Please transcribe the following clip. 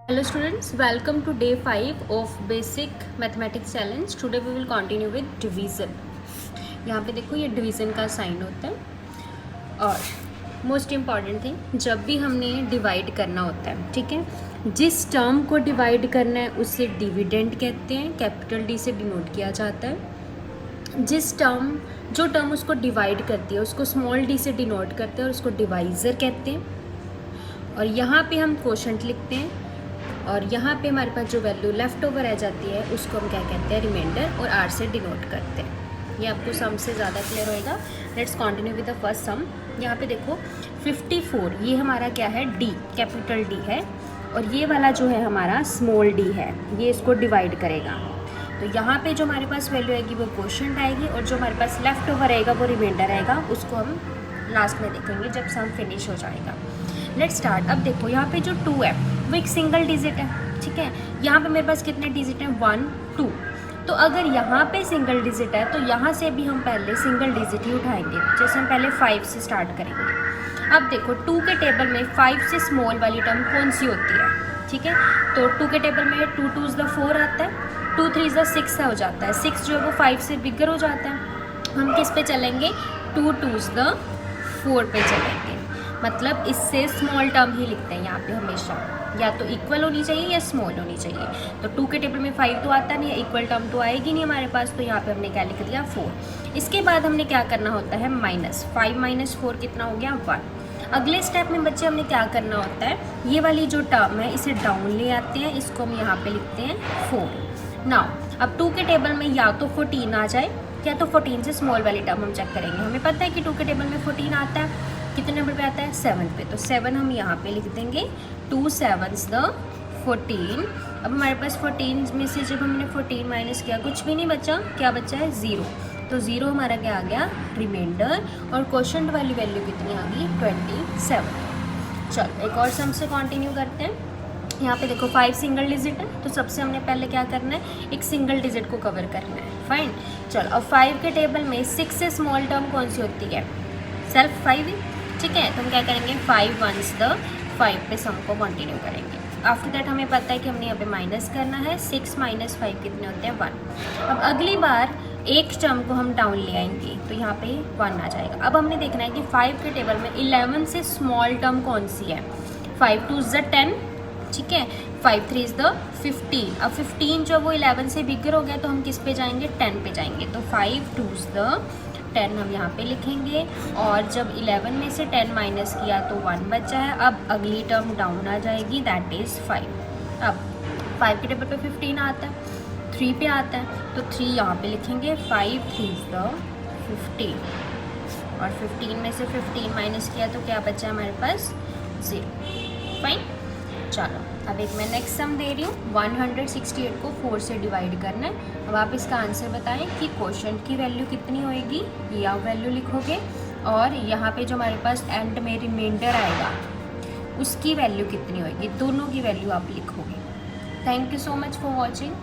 Hello students, welcome to day 5 of basic mathematics challenge. Today we will continue with division. यहाँ पे देखो ये division का sign होता है और मोस्ट इम्पॉर्टेंट थिंग, जब भी हमने डिवाइड करना होता है, ठीक है, जिस टर्म को डिवाइड करना है उसे डिविडेंड कहते हैं, कैपिटल डी से डिनोट किया जाता है। जो टर्म उसको डिवाइड करती है उसको स्मॉल डी से डिनोट करते हैं और उसको डिवाइज़र कहते हैं। और यहाँ पे हम क्वोशंट लिखते हैं और यहाँ पे हमारे पास जो वैल्यू लेफ़्ट ओवर रह जाती है उसको हम क्या कहते हैं, रिमाइंडर, और आर से डिनोट करते हैं। ये आपको सम से ज़्यादा क्लियर होएगा। Let's continue with the first sum. यहाँ पे देखो 54, ये हमारा क्या है, डी, कैपिटल डी है, और ये वाला जो है हमारा स्मॉल डी है, ये इसको डिवाइड करेगा। तो यहाँ पे जो हमारे पास वैल्यू आएगी वो क्वोशंट आएगी, और जो हमारे पास लेफ़्ट ओवर रहेगा वो रिमाइंडर आएगा। उसको हम लास्ट में देखेंगे जब सम फिनिश हो जाएगा। Let's start. अब देखो यहाँ पे जो 2 है वो एक सिंगल डिजिट है, ठीक है। यहाँ पे मेरे पास कितने डिजिट हैं, 1 2। तो अगर यहाँ पे सिंगल डिजिट है तो यहाँ से भी हम पहले सिंगल डिजिट ही उठाएंगे। जैसे हम पहले 5 से स्टार्ट करेंगे। अब देखो 2 के टेबल में 5 से स्मॉल वाली टर्म कौन सी होती है, ठीक है। तो 2 के टेबल में 2 2 = 4 आता है, 2 3 = 6 हो जाता है, 6 जो है वो 5 से बिगर हो जाता है। हम किस पे चलेंगे, 2 2 = 4 पे चलेंगे। मतलब इससे स्मॉल टर्म ही लिखते हैं यहाँ पे हमेशा, या तो इक्वल होनी चाहिए या स्मॉल होनी चाहिए। तो 2 के टेबल में 5 तो आता नहीं है, इक्वल टर्म तो आएगी नहीं हमारे पास, तो यहाँ पे हमने क्या लिख दिया, 4। इसके बाद हमने क्या करना होता है, -5 - 4 कितना हो गया, 1। अगले स्टेप में बच्चे हमने क्या करना होता है, ये वाली जो टर्म है इसे डाउन ले आते हैं, इसको हम यहाँ पे लिखते हैं 4। नाउ अब 2 के टेबल में या तो 14 आ जाए या तो 14 से स्मॉल वाली टर्म हम चेक करेंगे। हमें पता है कि 2 के टेबल में 14 आता है, कितने नंबर पे आता है, 7 पे, तो 7 हम यहाँ पे लिख देंगे। 2 7s = 14। अब हमारे पास 14 में से जब हमने 14 माइनस किया कुछ भी नहीं बचा, क्या बचा है, 0। तो 0 हमारा क्या आ गया, रिमाइंडर, और क्वोशंट वाली वैल्यू कितनी आ गई, 27। चलो एक और सम से कंटिन्यू करते हैं। यहाँ पे देखो 5 सिंगल डिजिट है, तो सबसे हमने पहले क्या करना है, एक सिंगल डिजिट को कवर करना है, फाइन। चलो अब 5 के टेबल में 6 से स्मॉल टर्म कौन सी होती है, सेल्फ 5 ही, ठीक है। तो हम क्या करेंगे, 5 1s = 5 पे सम को कंटिन्यू करेंगे। आफ्टर दैट हमें पता है कि हमने यहाँ पे माइनस करना है, 6 - 5 कितने होते हैं, 1। अब अगली बार एक टर्म को हम डाउन ले आएंगे तो यहाँ पे 1 आ जाएगा। अब हमने देखना है कि 5 के टेबल में 11 से स्मॉल टर्म कौन सी है, 5 2 = 10, ठीक है, 5 3 = 15। अब 15 जो वो 11 से बिगर हो गया तो हम किस पे जाएंगे, 10 पे जाएंगे। तो 5 2 = 10 हम यहाँ पे लिखेंगे, और जब 11 में से 10 माइनस किया तो 1 बचा है। अब अगली टर्म डाउन आ जाएगी, दैट इज़ 5। अब 5 के टेबल पे 15 आता है, 3 पे आता है, तो 3 यहाँ पे लिखेंगे। 5 3 = 15, और 15 में से 15 माइनस किया तो क्या बचा हमारे पास, 0, फाइन। चलो अब एक मैं नेक्स्ट सम दे रही हूँ। 168 को 4 से डिवाइड करना है। अब आप इसका आंसर बताएं कि क्वोशंट की वैल्यू कितनी होएगी, ये आप वैल्यू लिखोगे, और यहाँ पे जो हमारे पास एंड में रिमाइंडर आएगा उसकी वैल्यू कितनी होएगी, दोनों की वैल्यू आप लिखोगे। Thank you so much for watching.